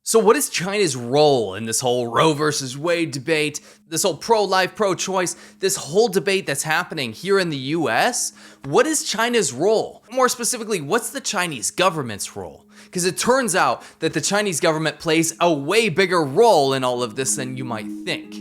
So what is China's role in this whole Roe versus Wade debate, this whole pro-life, pro-choice, this whole debate that's happening here in the US? What is China's role? More specifically, what's the Chinese government's role? Because it turns out that the Chinese government plays a way bigger role in all of this than you might think.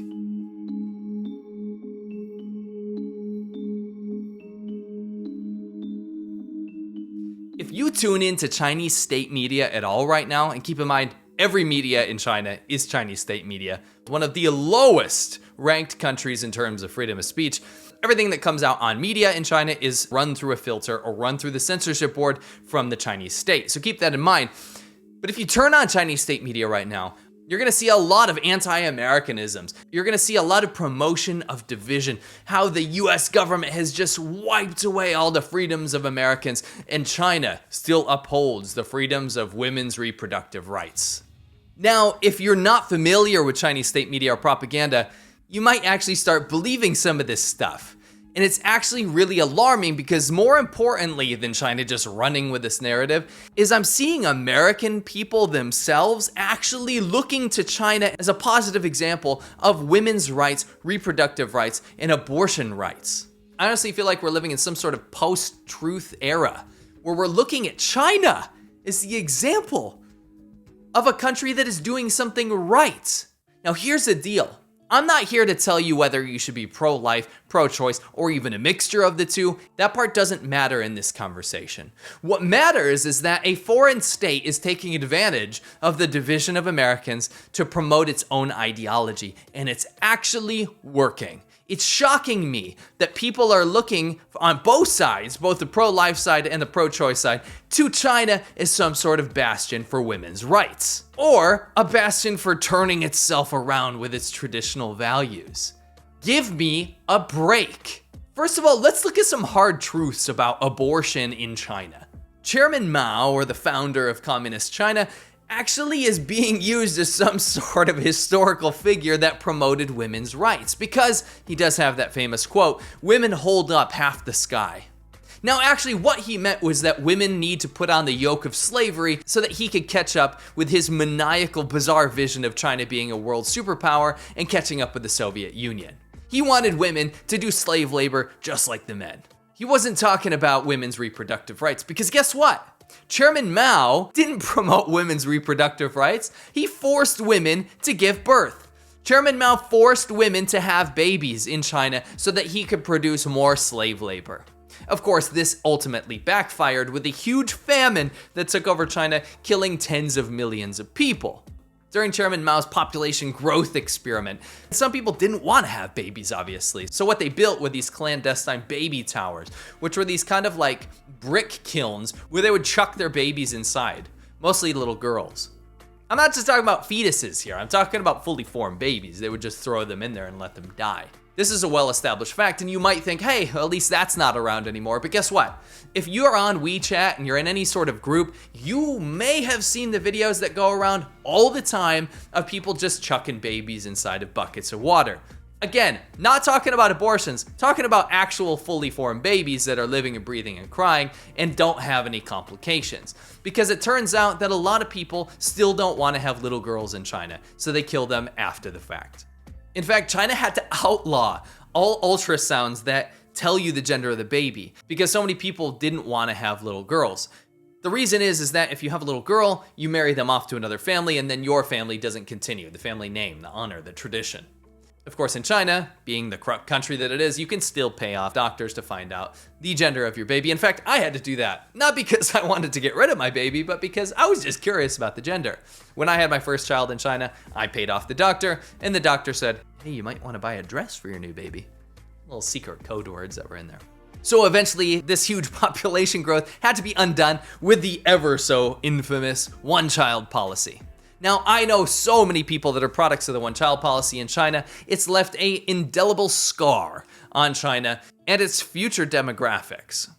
If you tune into Chinese state media at all right now, and keep in mind, every media in China is Chinese state media, one of the lowest ranked countries in terms of freedom of speech. Everything that comes out on media in China is run through a filter or run through the censorship board from the Chinese state. So keep that in mind. But if you turn on Chinese state media right now, you're gonna see a lot of anti-Americanisms. You're gonna see a lot of promotion of division, how the US government has just wiped away all the freedoms of Americans, and China still upholds the freedoms of women's reproductive rights. Now, if you're not familiar with Chinese state media or propaganda, you might actually start believing some of this stuff. And it's actually really alarming because more importantly than China just running with this narrative is I'm seeing American people themselves actually looking to China as a positive example of women's rights, reproductive rights, and abortion rights. I honestly feel like we're living in some sort of post-truth era where we're looking at China as the example of a country that is doing something right. Now here's the deal. I'm not here to tell you whether you should be pro-life, pro-choice, or even a mixture of the two. That part doesn't matter in this conversation. What matters is that a foreign state is taking advantage of the division of Americans to promote its own ideology, and it's actually working. It's shocking me that people are looking on both sides, both the pro-life side and the pro-choice side, to China as some sort of bastion for women's rights, or a bastion for turning itself around with its traditional values. Give me a break. First of all, let's look at some hard truths about abortion in China. Chairman Mao, or the founder of Communist China, actually is being used as some sort of historical figure that promoted women's rights, because he does have that famous quote, "Women hold up half the sky." Now actually what he meant was that women need to put on the yoke of slavery so that he could catch up with his maniacal, bizarre vision of China being a world superpower and catching up with the Soviet Union. He wanted women to do slave labor just like the men. He wasn't talking about women's reproductive rights, because guess what? Chairman Mao didn't promote women's reproductive rights. He forced women to give birth. Chairman Mao forced women to have babies in China so that he could produce more slave labor. Of course, this ultimately backfired with a huge famine that took over China, killing tens of millions of people. During Chairman Mao's population growth experiment, some people didn't want to have babies, obviously. So what they built were these clandestine baby towers, which were these kind of like brick kilns where they would chuck their babies inside, mostly little girls. I'm not just talking about fetuses here, I'm talking about fully formed babies. They would just throw them in there and let them die. This is a well-established fact, and you might think, hey, well, at least that's not around anymore. But guess what? If you're on WeChat and you're in any sort of group, you may have seen the videos that go around all the time of people just chucking babies inside of buckets of water. Again, not talking about abortions, talking about actual fully formed babies that are living and breathing and crying and don't have any complications. Because it turns out that a lot of people still don't want to have little girls in China, so they kill them after the fact. In fact, China had to outlaw all ultrasounds that tell you the gender of the baby because so many people didn't want to have little girls. The reason is that if you have a little girl, you marry them off to another family and then your family doesn't continue, the family name, the honor, the tradition. Of course, in China, being the corrupt country that it is, you can still pay off doctors to find out the gender of your baby. In fact, I had to do that, not because I wanted to get rid of my baby, but because I was just curious about the gender. When I had my first child in China, I paid off the doctor, and the doctor said, hey, you might want to buy a dress for your new baby. Little secret code words that were in there. So eventually, this huge population growth had to be undone with the ever so infamous one-child policy. Now, I know so many people that are products of the one-child policy in China. It's left an indelible scar on China and its future demographics.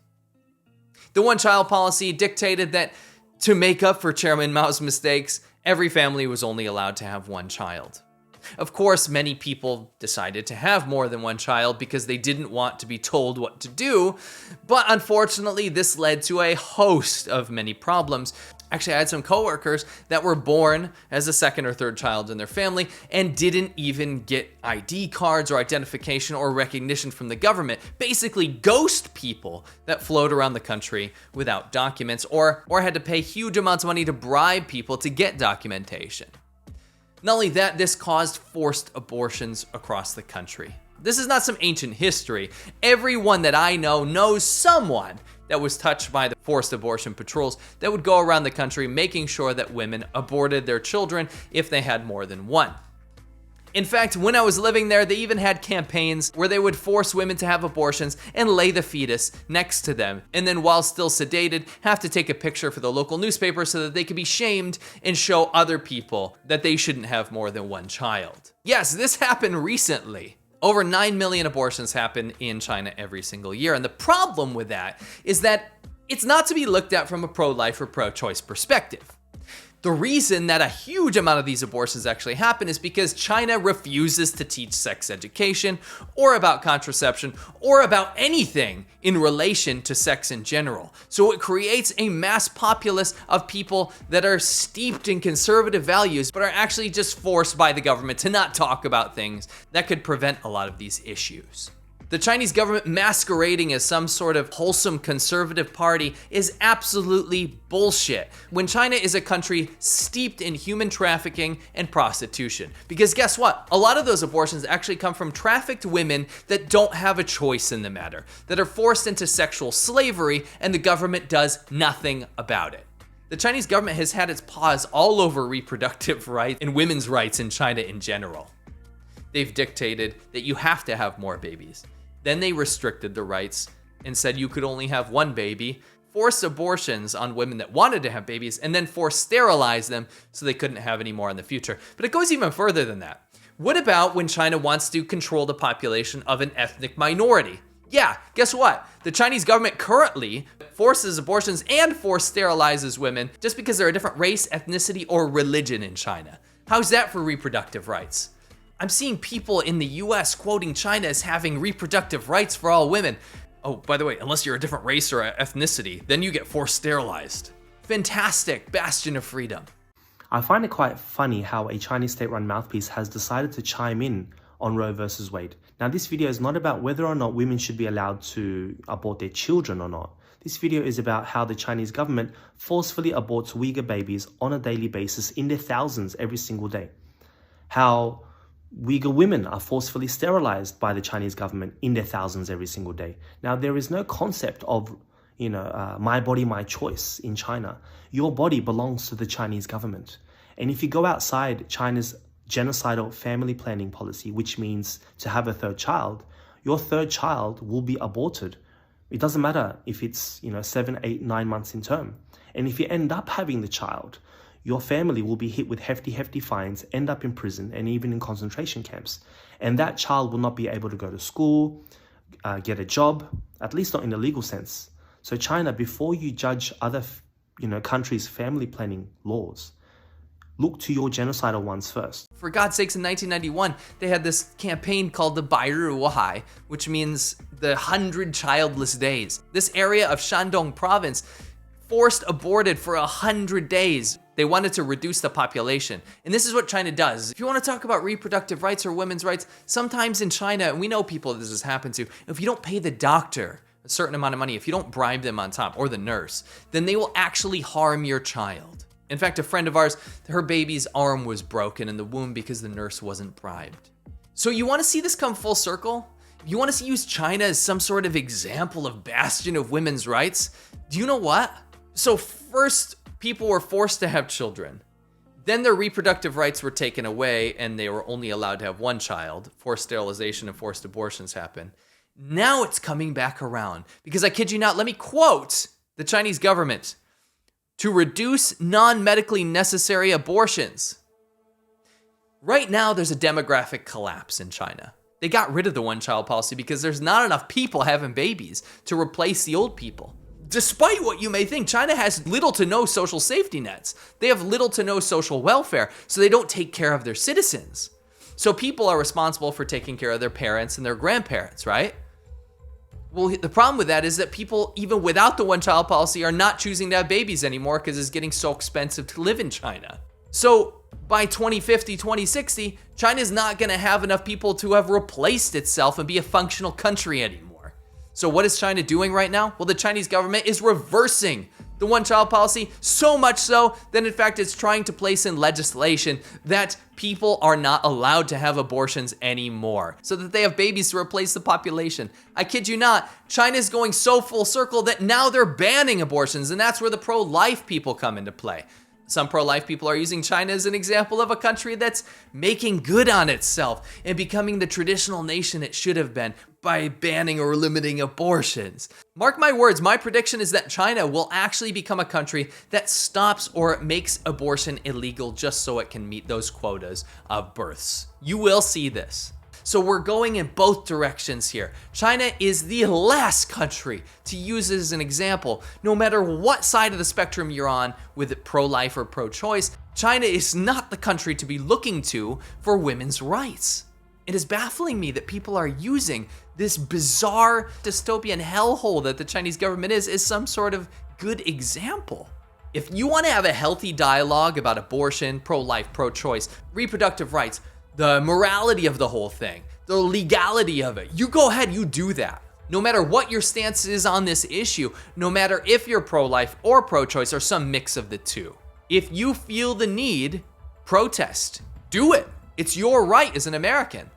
The one-child policy dictated that to make up for Chairman Mao's mistakes, every family was only allowed to have one child. Of course, many people decided to have more than one child because they didn't want to be told what to do, but unfortunately, this led to a host of many problems. Actually, I had some coworkers that were born as a second or third child in their family and didn't even get ID cards or identification or recognition from the government. Basically, ghost people that float around the country without documents or had to pay huge amounts of money to bribe people to get documentation. Not only that, this caused forced abortions across the country. This is not some ancient history. Everyone that I know knows someone that was touched by the forced abortion patrols that would go around the country making sure that women aborted their children if they had more than one. In fact, when I was living there, they even had campaigns where they would force women to have abortions and lay the fetus next to them, and then while still sedated, have to take a picture for the local newspaper so that they could be shamed and show other people that they shouldn't have more than one child. Yes, this happened recently. Over 9 million abortions happen in China every single year. And the problem with that is that it's not to be looked at from a pro-life or pro-choice perspective. The reason that a huge amount of these abortions actually happen is because China refuses to teach sex education or about contraception or about anything in relation to sex in general. So it creates a mass populace of people that are steeped in conservative values but are actually just forced by the government to not talk about things that could prevent a lot of these issues. The Chinese government masquerading as some sort of wholesome conservative party is absolutely bullshit when China is a country steeped in human trafficking and prostitution. Because guess what? A lot of those abortions actually come from trafficked women that don't have a choice in the matter, that are forced into sexual slavery, and the government does nothing about it. The Chinese government has had its paws all over reproductive rights and women's rights in China in general. They've dictated that you have to have more babies. Then they restricted the rights and said you could only have one baby, forced abortions on women that wanted to have babies, and then forced sterilize them so they couldn't have any more in the future. But it goes even further than that. What about when China wants to control the population of an ethnic minority? Yeah, guess what? The Chinese government currently forces abortions and force sterilizes women just because they're a different race, ethnicity, or religion in China. How's that for reproductive rights? I'm seeing people in the US quoting China as having reproductive rights for all women. Oh, by the way, unless you're a different race or ethnicity, then you get forced sterilized. Fantastic bastion of freedom. I find it quite funny how a Chinese state-run mouthpiece has decided to chime in on Roe versus Wade. Now, this video is not about whether or not women should be allowed to abort their children or not. This video is about how the Chinese government forcefully aborts Uyghur babies on a daily basis in their thousands every single day. How Uyghur women are forcefully sterilized by the Chinese government in their thousands every single day. Now, there is no concept of, my body, my choice in China. Your body belongs to the Chinese government. And if you go outside China's genocidal family planning policy, which means to have a third child, your third child will be aborted. It doesn't matter if it's, 7, 8, 9 months in term. And if you end up having the child, your family will be hit with hefty fines, end up in prison, and even in concentration camps. And that child will not be able to go to school, get a job, at least not in the legal sense. So China, before you judge other, countries' family planning laws, look to your genocidal ones first. For God's sakes, in 1991, they had this campaign called the 百日无孩, which means the 100 childless days. This area of Shandong province forced aborted for 100 days. They wanted to reduce the population. And this is what China does. If you want to talk about reproductive rights or women's rights, sometimes in China, and we know people that this has happened to, if you don't pay the doctor a certain amount of money, if you don't bribe them on top, or the nurse, then they will actually harm your child. In fact, a friend of ours, her baby's arm was broken in the womb because the nurse wasn't bribed. So you want to see this come full circle? You want to use China as some sort of example of bastion of women's rights? Do you know what? So first, people were forced to have children. Then their reproductive rights were taken away and they were only allowed to have one child. Forced sterilization and forced abortions happen. Now it's coming back around because I kid you not, let me quote the Chinese government. To reduce non-medically necessary abortions. Right now, there's a demographic collapse in China. They got rid of the one-child policy because there's not enough people having babies to replace the old people. Despite what you may think, China has little to no social safety nets. They have little to no social welfare, so they don't take care of their citizens. So people are responsible for taking care of their parents and their grandparents, right? Well, the problem with that is that people, even without the one-child policy, are not choosing to have babies anymore because it's getting so expensive to live in China. So by 2050, 2060, China's not going to have enough people to have replaced itself and be a functional country anymore. So what is China doing right now? Well, the Chinese government is reversing the one-child policy, so much so that in fact it's trying to place in legislation that people are not allowed to have abortions anymore, so that they have babies to replace the population. I kid you not, China's going so full circle that now they're banning abortions, and that's where the pro-life people come into play. Some pro-life people are using China as an example of a country that's making good on itself and becoming the traditional nation it should have been by banning or limiting abortions. Mark my words, my prediction is that China will actually become a country that stops or makes abortion illegal just so it can meet those quotas of births. You will see this. So we're going in both directions here. China is the last country to use as an example. No matter what side of the spectrum you're on with pro-life or pro-choice, China is not the country to be looking to for women's rights. It is baffling me that people are using this bizarre dystopian hellhole that the Chinese government is as some sort of good example. If you want to have a healthy dialogue about abortion, pro-life, pro-choice, reproductive rights, the morality of the whole thing, the legality of it, you go ahead, you do that. No matter what your stance is on this issue, no matter if you're pro-life or pro-choice or some mix of the two. If you feel the need, protest. Do it. It's your right as an American.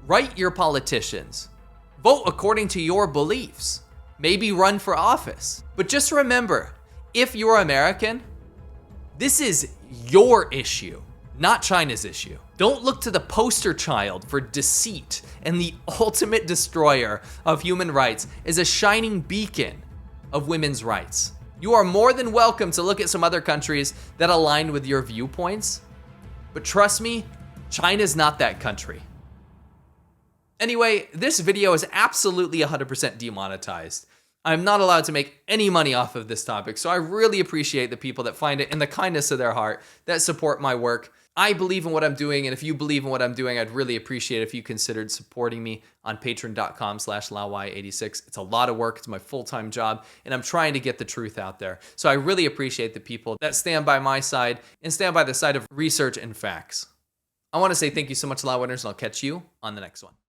Write your politicians. Vote according to your beliefs. Maybe run for office. But just remember, if you're American, this is your issue, not China's issue. Don't look to the poster child for deceit and the ultimate destroyer of human rights as a shining beacon of women's rights. You are more than welcome to look at some other countries that align with your viewpoints, but trust me, China's not that country. Anyway, this video is absolutely 100% demonetized. I'm not allowed to make any money off of this topic, so I really appreciate the people that find it in the kindness of their heart that support my work. I believe in what I'm doing, and if you believe in what I'm doing, I'd really appreciate it if you considered supporting me on patreon.com/Laowinner86. It's a lot of work, it's my full-time job, and I'm trying to get the truth out there. So I really appreciate the people that stand by my side and stand by the side of research and facts. I want to say thank you so much, Laowinners, and I'll catch you on the next one.